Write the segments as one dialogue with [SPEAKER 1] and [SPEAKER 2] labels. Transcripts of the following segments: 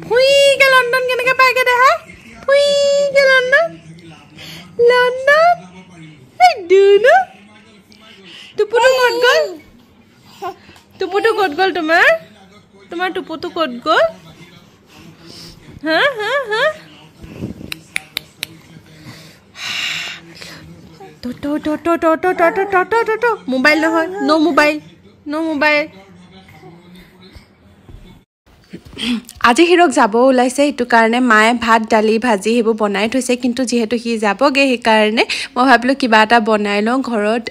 [SPEAKER 1] ফুইকে London কেনেকৈ পাইগে দেখা ফুইকে London London এই দুনো টুপুটো ক'ত গ'ল টুপুটো ক'ত গ'ল তোমাৰ টুপুটো ক'ত গ'ল হা হা হা মোবাইল নহয় ন' মোবাইল আজি হিৰক যাব ওলাইছে এইটো কাৰণে মায়ে ভাত দালি ভাজি সেইবোৰ বনাই থৈছে কিন্তু যিহেতু সি যাবগে সেইকাৰণে মই ভাবিলোঁ কিবা এটা বনাই লওঁ ঘৰত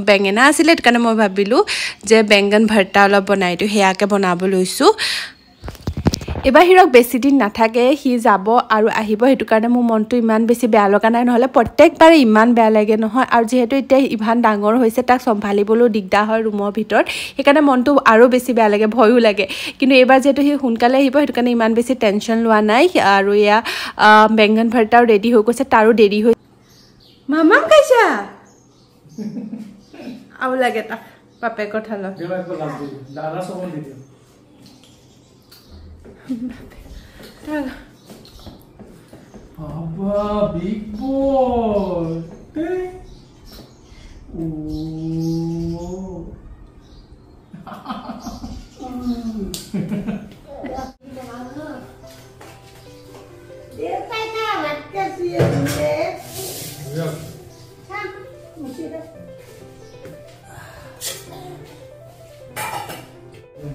[SPEAKER 1] বেঙেনা আছিলে সেইটো কাৰণে মই ভাবিলোঁ যে বেংগন ভৰ্তা অলপ বনাই দিওঁ সেয়াকে বনাব লৈছোঁ এবাৰ হিৰক বেছি দিন নাথাকে সি যাব আৰু আহিব সেইটো কাৰণে মোৰ মনটো ইমান বেছি বেয়া লগা নাই নহ'লে প্ৰত্যেকবাৰে ইমান বেয়া লাগে নহয় আৰু যিহেতু এতিয়া ইমান ডাঙৰ হৈছে তাক চম্ভালিবলৈও দিগদাৰ হয় ৰুমৰ ভিতৰত সেইকাৰণে মনটো আৰু বেছি বেয়া লাগে ভয়ো লাগে কিন্তু এইবাৰ যিহেতু সি সোনকালে আহিব সেইটো কাৰণে ইমান বেছি টেনশ্যন লোৱা নাই আৰু এয়া বেংগন ভৰ্তাও ৰেডি হৈ গৈছে তাৰো দেৰি হৈ মামাম খাইছা আৰু লাগে তাক বাপেকৰ থালত
[SPEAKER 2] Papa, big boy. Hey. Oh.
[SPEAKER 3] Dia tak nak kasih dia.
[SPEAKER 2] Ya.
[SPEAKER 3] Sam, mesti dah.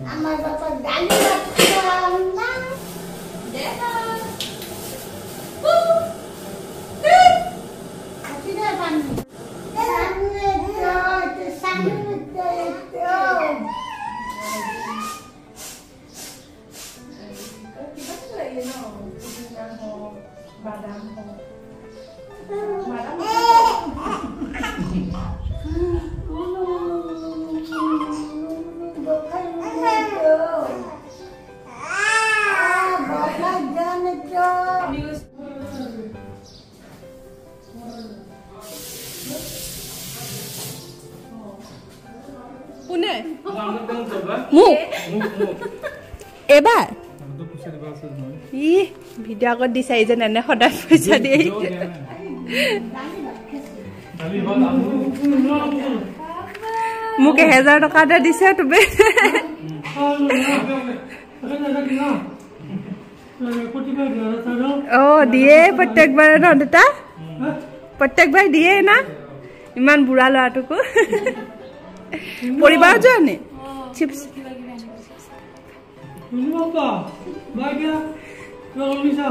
[SPEAKER 3] Amar bapa dali bapa. Deka.
[SPEAKER 1] এবাৰ ভিডিঅ' আগত দিছে যেন এনে সদায় পইচা দিয়ে মোক 1000 টকা এটা দিছে তুমি দিয়ে প্ৰত্যেকবাৰে ন দেউতা প্ৰত্যেকবাৰে দিয়ে না ইমান বুঢ়া ল'ৰাটোকো পৰিবাৰ যোৱানে chips
[SPEAKER 2] Papa, bahagia. Kalau bisa.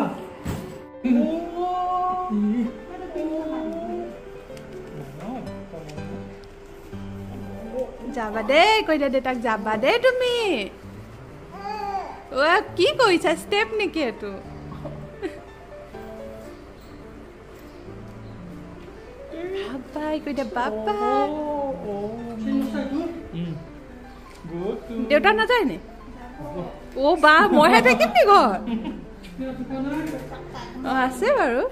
[SPEAKER 1] যাবা দেই কইতা দেউতাক যাবা দেই তুমি কি কৈছা ষ্টেপ নেকি এইটো বাবাই কইতা বাবা দেউতা নাযায় নে ও বা মইহে থাকিম নি ঘৰ আছে বাৰু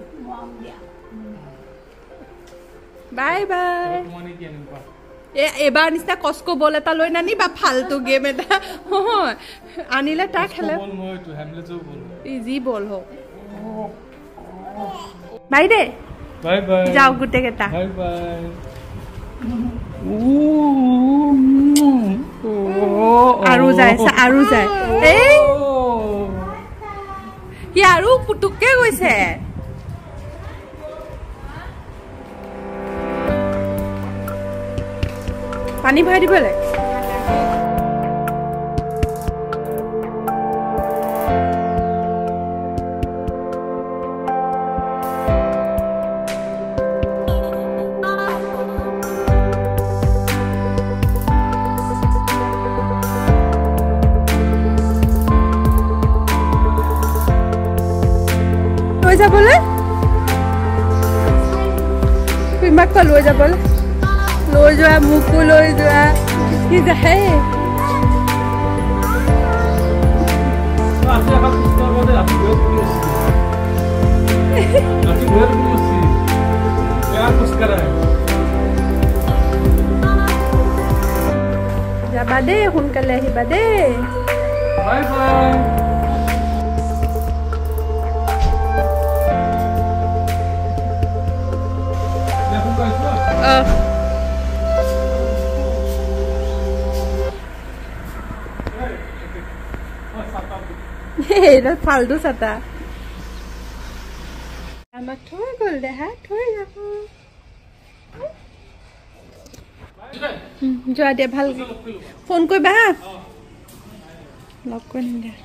[SPEAKER 1] বাই বাই এবাৰ নিচিনা কস্কো বল এটা লৈ নানিবা ফাল্টু গেম এটা আনিলে তাক খেলে ইজি বল হওক বাই দে
[SPEAKER 2] বাই বাই
[SPEAKER 1] যাও গোটেইকেইটা
[SPEAKER 2] বাই বাই
[SPEAKER 1] আৰু যায় এই কি আৰু পুতুককে গৈছে পানী ভৰাই দিব লাগে লৈ যাবলৈ তোমাক লৈ যাবলৈ লৈ যোৱা মোকো লৈ যোৱা কি যাহে যাবা দেই সোনকালে আহিবা দেই
[SPEAKER 2] বাই বাই
[SPEAKER 1] এইডাল ফাল্টু চাটা আমাক থৈ গ'ল দেহা থৈ যাব যোৱা দিয়া ভাল ফোন কৰিবা হা লগ কৰি নিম দিয়া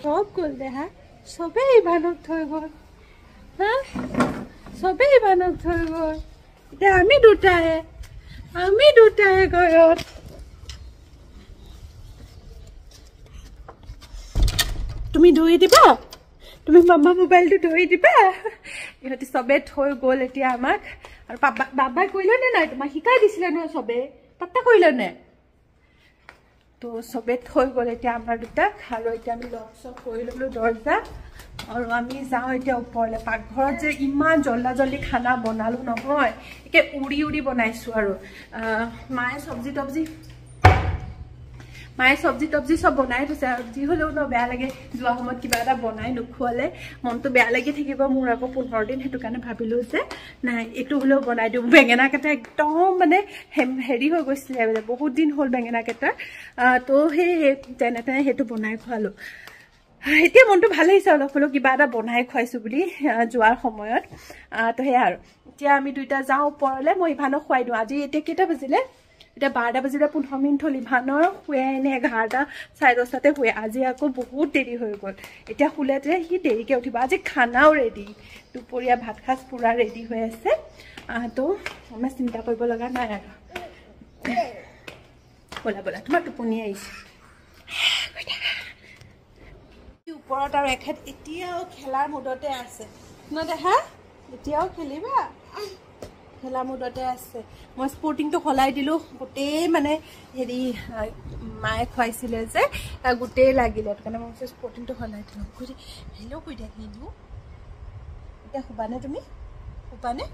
[SPEAKER 1] সব গ'ল দেহা চবেই ইভানক থৈ গ'ল হা চবেই ইভানক থৈ গ'ল এতিয়া আমি দুটাহে ঘৰত তুমি ধৰি দিবা তুমি মামা মোবাইলটো ধৰি দিবা ইহঁতি চবে থৈ গ'ল এতিয়া আমাক আৰু বাবাই কৰিলে নে নাই তোমাক শিকাই দিছিলে নহয় চবে পাত্তা কৰিলে নে তো চবে থৈ গ'ল এতিয়া আমাৰ দুটাক আৰু এতিয়া আমি লগ চগ কৰি ল'লো দৰ্জা আৰু আমি যাওঁ এতিয়া ওপৰলৈ পাকঘৰত যে ইমান জল্দি খানা বনালো নহয় একে উৰি উৰি বনাইছোঁ আৰু মায়ে চব্জি তব্জি চব বনাই থৈছে আৰু যি হ'লেও ন বেয়া লাগে যোৱা সময়ত কিবা এটা বনাই নোখোৱালে মনটো বেয়া লাগি থাকিব মোৰ আকৌ 15 দিন সেইটো কাৰণে ভাবিলোঁ যে নাই এইটো হ'লেও বনাই দিওঁ বেঙেনাকেইটা একদম মানে হেৰি হৈ গৈছিলে বহুত দিন হ'ল বেঙেনাকেইটা তো সেই যেনে তেনে সেইটো বনাই খোৱালোঁ এতিয়া মনটো ভাল লাগিছে অলপ হ'লেও কিবা এটা বনাই খুৱাইছোঁ বুলি যোৱাৰ সময়ত তো সেয়া আৰু এতিয়া আমি দুইটা যাওঁ ওপৰলৈ মই ইভানক খুৱাই দিওঁ আজি এতিয়া কেইটা বাজিলে এতিয়া 12টা বাজিলে 15 মিনিট হ'ল ইভানৰ শুৱে এনে 11টা 10:30টাতে শুৱে আজি আকৌ বহুত দেৰি হৈ গ'ল এতিয়া শুলে যে সি দেৰিকৈ উঠিব আজি খানাও ৰেডি দুপৰীয়া ভাত সাজ পুৰা ৰেডি হৈ আছে তো আমাৰ চিন্তা কৰিব লগা নাই আৰু বলা তোমাৰ টোপনি আহিছে ওপৰত আৰু এখেত এতিয়াও খেলাৰ মুডতে আছে ন দেখা এতিয়াও খেলিবা খেলা মুডতে আছে মই স্পৰ্টিংটো সলাই দিলোঁ গোটেই মানে হেৰি মায়ে খুৱাইছিলে যে গোটেই লাগিলে সেইটো কাৰণে মই স্পৰ্টিংটো সলাই দিলোঁ হেল্ল' কৈ দিয়া হেল্ল' এতিয়া শুবানে তুমি শুবানে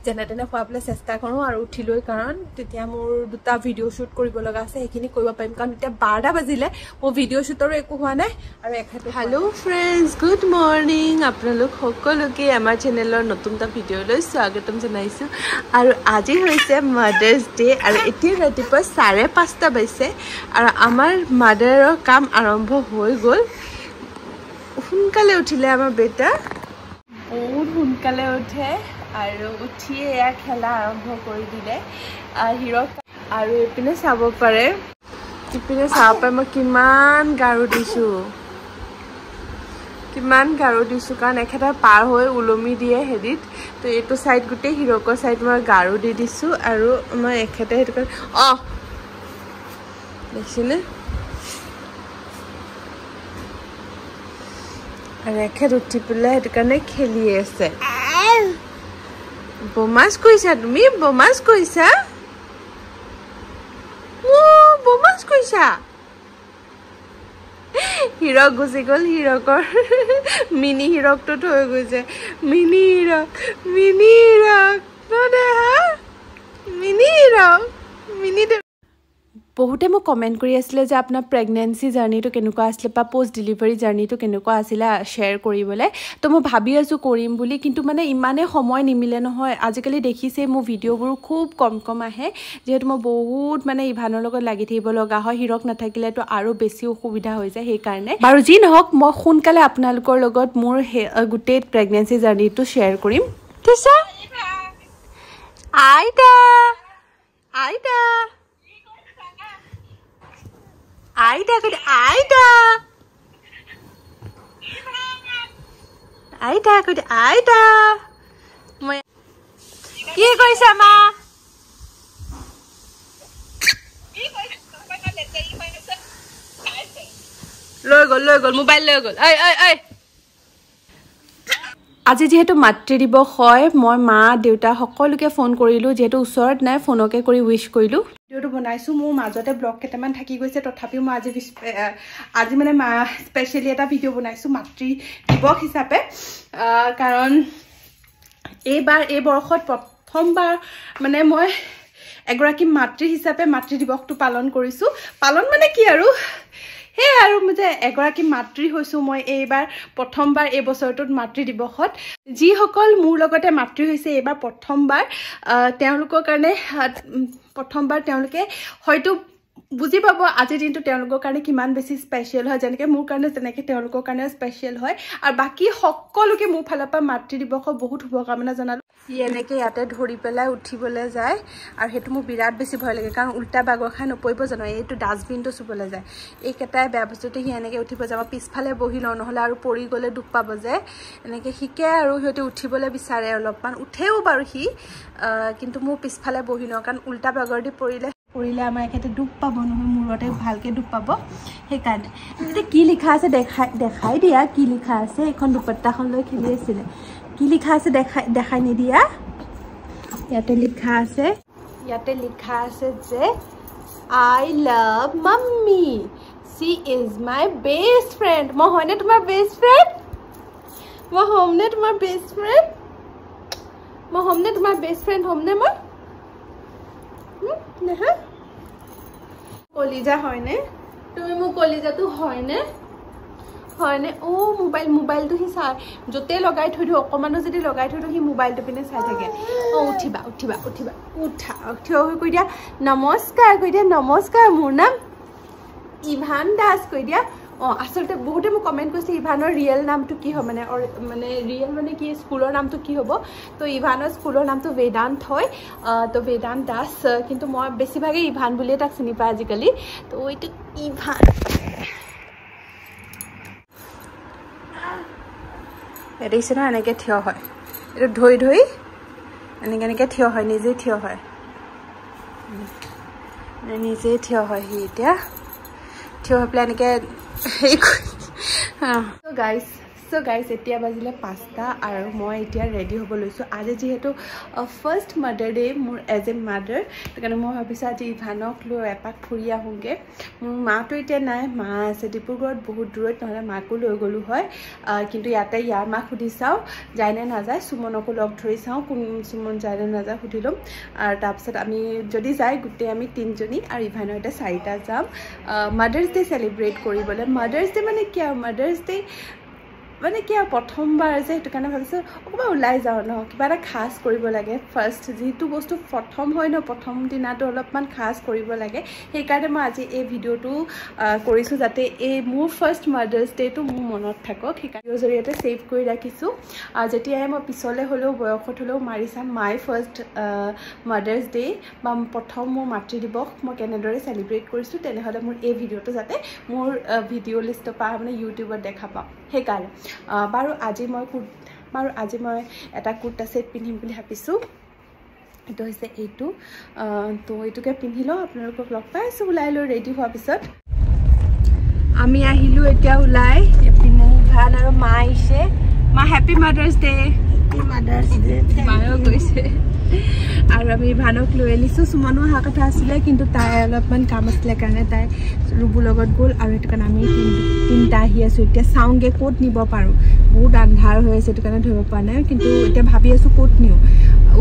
[SPEAKER 1] যেনে তেনে খুৱাবলৈ চেষ্টা কৰোঁ আৰু উঠিলৈ কাৰণ তেতিয়া মোৰ দুটা ভিডিঅ' শ্বুট কৰিব লগা আছে সেইখিনি কৰিব পাৰিম কাৰণ এতিয়া 12টা বাজিলে মোৰ ভিডিঅ' শ্বুটৰো একো হোৱা নাই আৰু এখেতে হেল্ল' ফ্ৰেণ্ডছ গুড মৰ্ণিং আপোনালোক সকলোকে আমাৰ চেনেলৰ নতুন এটা ভিডিঅ'লৈ স্বাগতম জনাইছোঁ আৰু আজি হৈছে মাদাৰ্ছ ডে আৰু এতিয়া ৰাতিপুৱা 5:30 বাজিছে আৰু আমাৰ মাদাৰৰ কাম আৰম্ভ হৈ গ'ল সোনকালে উঠিলে আমাৰ বেটা বহুত সোনকালে উঠে আৰু উঠিয়ে এয়া খেলা আৰম্ভ কৰি দিলে হিৰক আৰু এইপিনে চাব পাৰে মই কিমান গাৰু দিছোঁ কাৰণ এখেতে পাৰ হৈ ওলমি দিয়ে হেৰিত তো এইটো ছাইড গোটেই হিৰকৰ ছাইড মই গাৰু দি দিছোঁ আৰু মই এখেতে সেইটো কাৰণে দেখিছেনে আৰু এখেত উঠি পেলাই সেইটো কাৰণে খেলি আছে বমাছ কৰিছা তুমি বমাছ কৰিছা হিৰক গুচি গ'ল হিৰকৰ মিনি হিৰকটো থৈ গৈছে মিনি হিৰক বহুতে মোক কমেণ্ট কৰি আছিলে যে আপোনাৰ প্ৰেগনেঞ্চি জাৰ্নিটো কেনেকুৱা আছিলে বা পষ্ট ডেলিভাৰী জাৰ্নিটো কেনেকুৱা আছিলে শ্বেয়াৰ কৰিবলৈ তো মই ভাবি আছোঁ কৰিম বুলি কিন্তু মানে ইমানেই সময় নিমিলে নহয় আজিকালি দেখিছে মোৰ ভিডিঅ'বোৰ খুব কম আহে যিহেতু মই বহুত মানে ইভানৰ লগত লাগি থাকিব লগা হয় হিৰক নাথাকিলেতো আৰু বেছি অসুবিধা হৈ যায় সেইকাৰণে বাৰু যি নহওক মই সোনকালে আপোনালোকৰ লগত মোৰ গোটেই প্ৰেগনেঞ্চি জাৰ্নিটো শ্বেয়াৰ কৰিম আইতা মই কি কৰিছা মা লৈ গ'ল মোবাইল লৈ গ'ল আজি যেহেতু মাতৃ দিৱস হয় মই মা দেউতা সকলোকে ফোন কৰিলোঁ যেহেতু ওচৰত নাই ফোনকে কৰি উইশ কৰিলোঁ ভিডিঅ'টো বনাইছোঁ মোৰ মাজতে ব্লগ কেইটামান থাকি গৈছে তথাপিও মই আজি মানে স্পেচিয়েলি এটা ভিডিঅ' বনাইছোঁ মাতৃ দিৱস হিচাপে কাৰণ এই বৰ্ষত প্ৰথমবাৰ মানে মই এগৰাকী মাতৃ হিচাপে মাতৃ দিৱসটো পালন কৰিছোঁ পালন মানে কি আৰু সেয়ে আৰু যে এগৰাকী মাতৃ হৈছোঁ মই এইবাৰ প্ৰথমবাৰ এই বছৰটোত মাতৃ দিৱসত যিসকল মোৰ লগতে মাতৃ হৈছে এইবাৰ প্ৰথমবাৰ তেওঁলোকৰ কাৰণে প্ৰথমবাৰ তেওঁলোকে হয়তো বুজি পাব আজিৰ দিনটো তেওঁলোকৰ কাৰণে কিমান বেছি স্পেচিয়েল হয় যেনেকৈ মোৰ কাৰণে তেনেকৈ তেওঁলোকৰ কাৰণেও স্পেচিয়েল হয় আৰু বাকী সকলোকে মোৰ ফালৰ পৰা মাতৃ দিৱসৰ বহুত শুভকামনা জনালোঁ ই এনেকৈ ইয়াতে ধৰি পেলাই উঠিবলৈ যায় আৰু সেইটো মোৰ বিৰাট বেছি ভয় লাগে কাৰণ উল্টা বাগৰ খাই নপৰিব জানো এইটো ডাষ্টবিনটো চুবলৈ যায় এইকেইটাই বেয়া বস্তুতে সি এনেকৈ উঠিব যাব পিছফালে বহি লওঁ নহ'লে আৰু পৰি গ'লে দুখ পাব যে এনেকৈ শিকে আৰু সিহঁতে উঠিবলৈ বিচাৰে অলপমান উঠেও বাৰু সি কিন্তু মোৰ পিছফালে বহি লওঁ কাৰণ উল্টা বাগৰ দি পৰিলে আমাৰ এখেতে দুখ পাব নহয় মূৰতে ভালকৈ দুখ পাব সেইকাৰণে এতিয়া কি লিখা আছে দেখাই দিয়া কি লিখা আছে এখন দুপট্টাখন লৈ খেলি আছিলে কি লিখা আছে দেখাই নিদিয়া ইয়াতে লিখা আছে যে I love mummy C is my best friend মই হয়নে তোমাৰ বেষ্ট ফ্ৰেণ্ড মই হ'মনে তোমাৰ বেষ্ট ফ্ৰেণ্ড হ'মনে মই নেহা কলিজা হয়নে তুমি মোৰ কলিজাটো হয়নে ও মোবাইলটো সি চাই য'তে লগাই থৈ দিওঁ অকণমানো যদি লগাই থৈ দিওঁ সি মোবাইলটো পিনে চাই থাকে উঠিবা উঠা থিয় হৈ কৈ দিয়া নমস্কাৰ মোৰ নাম ইভান দাস কৈ দিয়া আচলতে বহুতে মোক কমেণ্ট কৰিছে ইভানৰ ৰিয়েল নামটো কি হয় মানে ৰিয়েল মানে কি স্কুলৰ নামটো কি হ'ব তো ইভানৰ স্কুলৰ নামটো বেদান্ত হয় তো বেদান্ত দাস কিন্তু মই বেছিভাগে ইভান বুলিয়ে তাক চিনি পাওঁ আজিকালি তো এইটো ইভান দেখিছে ন এনেকৈ থিয় হয় এইটো ধৰি এনেকৈ থিয় হয় নিজেই থিয় হয় সি এতিয়া থিয় হৈ পেলাই এনেকৈ So guys, এতিয়া বাজিলে 5টা আৰু মই এতিয়া ৰেডি হ'ব লৈছোঁ আজি যিহেতু ফাৰ্ষ্ট মাদাৰ ডে মোৰ এজ এ মাদাৰ সেইকাৰণে মই ভাবিছোঁ আজি ইভানক লৈ এপাক ফুৰি আহোঁগৈ মোৰ মাটো এতিয়া নাই মা আছে ডিব্ৰুগড়ত বহুত দূৰত নহ'লে মাকো লৈ গ'লোঁ হয় কিন্তু ইয়াতে ইয়াৰ মাক সুধি চাওঁ যায় নে নাযায় সুমনকো লগ ধৰি চাওঁ কোন সুমন যায় নে নাযায় সুধি ল'ম আৰু তাৰপিছত আমি যদি যায় গোটেই আমি 3জনী আৰু ইভানৰ এতিয়া 4টা যাম মাদাৰ্ছ ডে চেলিব্ৰেট কৰিবলৈ মাদাৰ্ছ ডে মানে কি আৰু মাদাৰ্ছ ডে মানে কি আৰু প্ৰথমবাৰ যে সেইটো কাৰণে ভাবিছোঁ অকণমান ওলাই যাওঁ ন কিবা এটা খাচ কৰিব লাগে ফাৰ্ষ্ট যিটো বস্তু প্ৰথম হয় ন প্ৰথম দিনাটো অলপমান খাচ কৰিব লাগে সেইকাৰণে মই আজি এই ভিডিঅ'টো কৰিছোঁ যাতে এই মোৰ ফাৰ্ষ্ট মাদাৰ্ছ ডে'টো মোৰ মনত থাকক সেইকাৰণে জৰিয়তে ছেভ কৰি ৰাখিছোঁ আৰু যেতিয়াই মই পিছলৈ হ'লেও বয়সত হ'লেও মাৰি চাম মাই ফাৰ্ষ্ট মাদাৰ্ছ ডে' বা প্ৰথম মোৰ মাতৃ দিৱস মই কেনেদৰে চেলিব্ৰেট কৰিছোঁ তেনেহ'লে মোৰ এই ভিডিঅ'টো যাতে মোৰ ভিডিঅ' লিষ্টৰ পৰা মানে ইউটিউবত দেখা পাওঁ সেইকাৰণে বাৰু আজি মই এটা কুৰ্তা ছেট পিন্ধিম বুলি ভাবিছোঁ এইটো হৈছে এইটো তো এইটোকে পিন্ধি লওঁ আপোনালোকক লগ পাই আছোঁ ওলাই লৈ ৰেডি হোৱাৰ পিছত আমি আহিলোঁ এতিয়া ওলাই এইপিনে ইভান আৰু মা আহিছে মা হেপী মাদাৰ্ছ ডে মায়েও গৈছে আৰু আমি ইভানক লৈ আনিছোঁ সুমনো অহা কথা আছিলে কিন্তু তাই অলপমান কাম আছিলে কাৰণে তাই ৰুবুৰ লগত গ'ল আৰু সেইটো কাৰণে আমি 3টা আহি আছোঁ এতিয়া চাওঁগৈ ক'ত নিব পাৰোঁ বহুত আন্ধাৰ হৈ আছে সেইটো কাৰণে ধৰিব পৰা নাই কিন্তু এতিয়া ভাবি আছোঁ ক'ত নিওঁ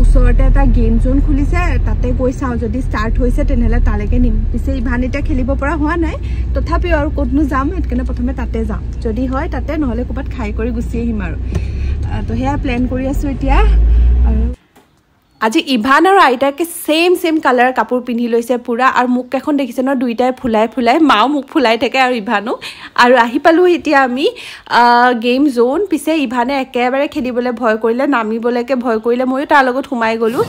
[SPEAKER 1] ওচৰতে এটা গেম জ'ন খুলিছে তাতে গৈ চাওঁ যদি ষ্টাৰ্ট হৈছে তেনেহ'লে তালৈকে নিম পিছে ইভান এতিয়া খেলিব পৰা হোৱা নাই তথাপিও আৰু ক'তনো যাম সেইটো কাৰণে প্ৰথমে তাতে যাম যদি হয় তাতে নহ'লে ক'ৰবাত খাই কৰি গুচি আহিম আৰু তো সেয়া প্লেন কৰি আছোঁ এতিয়া আৰু আজি ইভান আৰু আইতাকে সেম কালাৰ কাপোৰ পিন্ধি লৈছে পুৰা আৰু মুখ এখন দেখিছে ন দুইটাই ফুলাই মাও মুখ ফুলাই থাকে আৰু ইভানো আৰু আহি পালোঁ এতিয়া আমি গেম জ'ন পিছে ইভানে একেবাৰে খেলিবলৈ ভয় কৰিলে নামিবলৈকে ভয় কৰিলে ময়ো তাৰ লগত সোমাই গ'লোঁ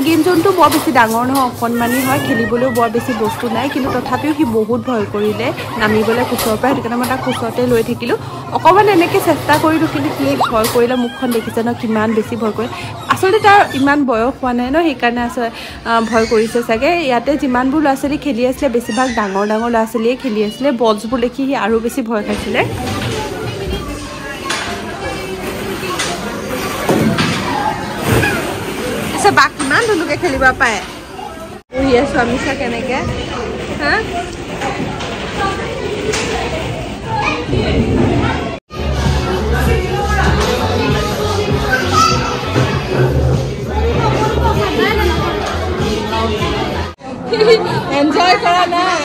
[SPEAKER 1] গেম জ'নটো বৰ বেছি ডাঙৰ নহয় অকণমানি হয় খেলিবলৈও বৰ বেছি বস্তু নাই কিন্তু তথাপিও সি বহুত ভয় কৰিলে নামিবলৈ কোচৰ পৰা সেইটো কাৰণে মই তাক কোচতে লৈ থাকিলোঁ অকণমান এনেকৈ চেষ্টা কৰিলোঁ কিন্তু সি ভয় কৰিলে মুখখন দেখিছে ন কিমান বেছি ভয় কৰে আচলতে তাৰ ইমান বয়স হোৱা নাই ন সেইকাৰণে ভয় কৰিছে চাগে ইয়াতে যিমানবোৰ ল'ৰা ছোৱালী খেলি আছিলে বেছিভাগ ডাঙৰ ল'ৰা ছোৱালীয়ে খেলি আছিলে বলছবোৰ দেখি সি আৰু বেছি ভয় খাইছিলে বাক কিমান ধুনুকে খেলিব পাৰে বহি আছোঁ আমি চা কেনেকৈ হা এনজয় কৰা নাই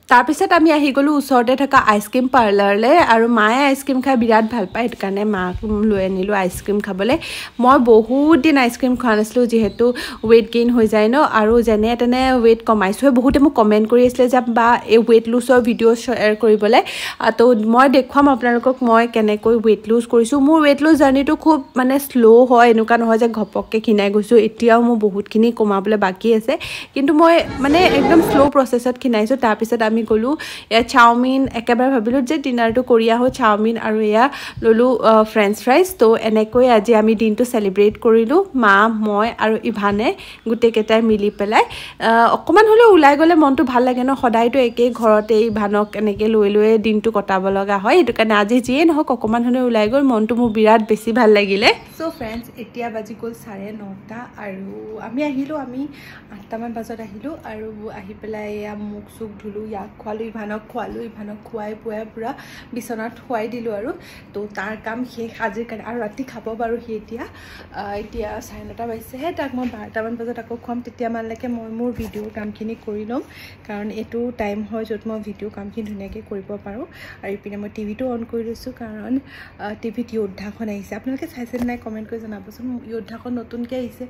[SPEAKER 1] তাৰপিছত আমি আহি গ'লোঁ ওচৰতে থকা আইচক্ৰীম পাৰ্লাৰলৈ আৰু মায়ে আইচক্ৰীম খাই বিৰাট ভাল পায় সেইটো কাৰণে মাক লৈ আনিলোঁ আইচক্ৰীম খাবলৈ মই বহুত দিন আইচক্ৰীম খোৱা নাছিলোঁ যিহেতু ৱেইট গেইন হৈ যায় ন আৰু যেনে তেনে ৱেইট কমাইছোঁ বহুতে মোক কমেণ্ট কৰি আছিলে যে বা এই ৱেইট লুজৰ ভিডিঅ' শ্বেয়াৰ কৰিবলৈ তো মই দেখুৱাম আপোনালোকক মই কেনেকৈ ৱেইট লুজ কৰিছোঁ মোৰ ৱেইট লুজ জাৰ্ণিটো খুব মানে শ্ল' হয় এনেকুৱা নহয় যে ঘপককৈ ক্ষীণাই গৈছোঁ এতিয়াও মোৰ বহুতখিনি কমাবলৈ বাকী আছে কিন্তু মই মানে একদম শ্ল' প্ৰচেছত ক্ষীণাইছোঁ তাৰপিছত আমি গ'লোঁ এয়া চাওমিন একেবাৰে ভাবিলোঁ যে ডিনাৰটো কৰি আহোঁ চাওমিন আৰু এয়া ল'লোঁ ফ্ৰেঞ্চ ফ্ৰাইজ তো এনেকৈ আজি আমি দিনটো চেলিব্ৰেট কৰিলোঁ মা মই আৰু ইভানে গোটেইকেইটাই মিলি পেলাই অকণমান হ'লেও ওলাই গ'লে মনটো ভাল লাগে ন সদায়তো একেই ঘৰতে ইভানক এনেকৈ লৈ লৈ দিনটো কটাব লগা হয় সেইটো কাৰণে আজি যিয়ে নহওক অকণমান হ'লেও ওলাই গ'ল মনটো মোৰ বিৰাট বেছি ভাল লাগিলে চ' ফ্ৰেণ্ডছ এতিয়া বাজি গ'ল 9:30 আৰু আমি 8টামান বজাত আহিলোঁ আৰু আহি পেলাই এয়া মুখ চুখ ধুলোঁ ইয়াক খোৱালোঁ ইভানক খুৱাই পুৱাই পূৰা বিচনাত শুৱাই দিলোঁ আৰু তো তাৰ কাম শেষ আজিৰ কাৰণে আৰু ৰাতি খাব বাৰু সি এতিয়া 9:30 বাজিছেহে তাক মই 12টামান বজাত আকৌ খুৱাম তেতিয়ামানলৈকে মই মোৰ ভিডিঅ'ৰ কামখিনি কৰি ল'ম কাৰণ এইটো টাইম হয় য'ত মই ভিডিঅ' কামখিনি ধুনীয়াকৈ কৰিব পাৰোঁ আৰু ইপিনে মই টিভিটো অন কৰি লৈছোঁ কাৰণ টিভিত য়োদ্ধাখন আহিছে আপোনালোকে চাইছে নাই কমেণ্ট কৰি জনাবচোন য়োদ্ধাখন নতুনকৈ আহিছে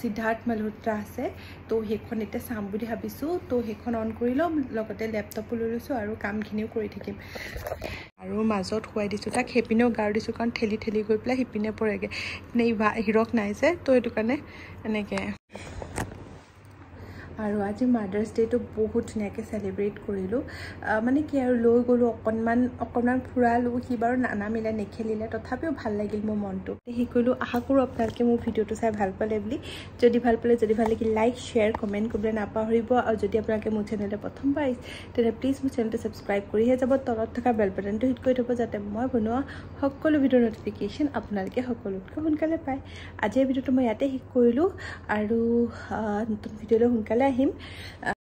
[SPEAKER 1] সিদ্ধাৰ্থ মালহোত্ৰা আছে তো সেইখন এতিয়া চাম বুলি ভাবিছোঁ তো সেইখন অন কৰি ল'ম লগতে লেপটপো লৈ লৈছোঁ আৰু কামখিনিও কৰি থাকিম আৰু মাজত শুৱাই দিছোঁ তাক সেইপিনেও গাৰ দিছোঁ কাৰণ ঠেলি গৈ পেলাই সিপিনে পৰেগৈ মানে হিৰক নাই যে তো সেইটো কাৰণে এনেকৈ আৰু আজি মাদাৰ্ছ ডে'টো বহুত ধুনীয়াকৈ চেলিব্ৰেট কৰিলোঁ মানে কি আৰু লৈ গ'লোঁ অকণমান ফুৰালোঁ সি বাৰু নানামিলে নেখেলিলে তথাপিও ভাল লাগিল মোৰ মনটো সেই কৰিলোঁ আশা কৰোঁ আপোনালোকে মোৰ ভিডিঅ'টো চাই ভাল পালে বুলি যদি ভাল লাগিল লাইক শ্বেয়াৰ কমেণ্ট কৰিবলৈ নাপাহৰিব আৰু যদি আপোনালোকে মোৰ চেনেললৈ প্ৰথমবাৰ আহিছে তেন্তে প্লিজ মোৰ চেনেলটো ছাবস্ক্ৰাইব কৰিহে যাব তলত থকা বেল বাটনটো হিট কৰি থ'ব যাতে মই বনোৱা সকলো ভিডিঅ'ৰ ন'টিফিকেশ্যন আপোনালোকে সকলোতকৈ সোনকালে পায় আজিৰ ভিডিঅ'টো মই ইয়াতে শেষ কৰিলোঁ আৰু নতুন ভিডিঅ'লৈ সোনকালে আহিম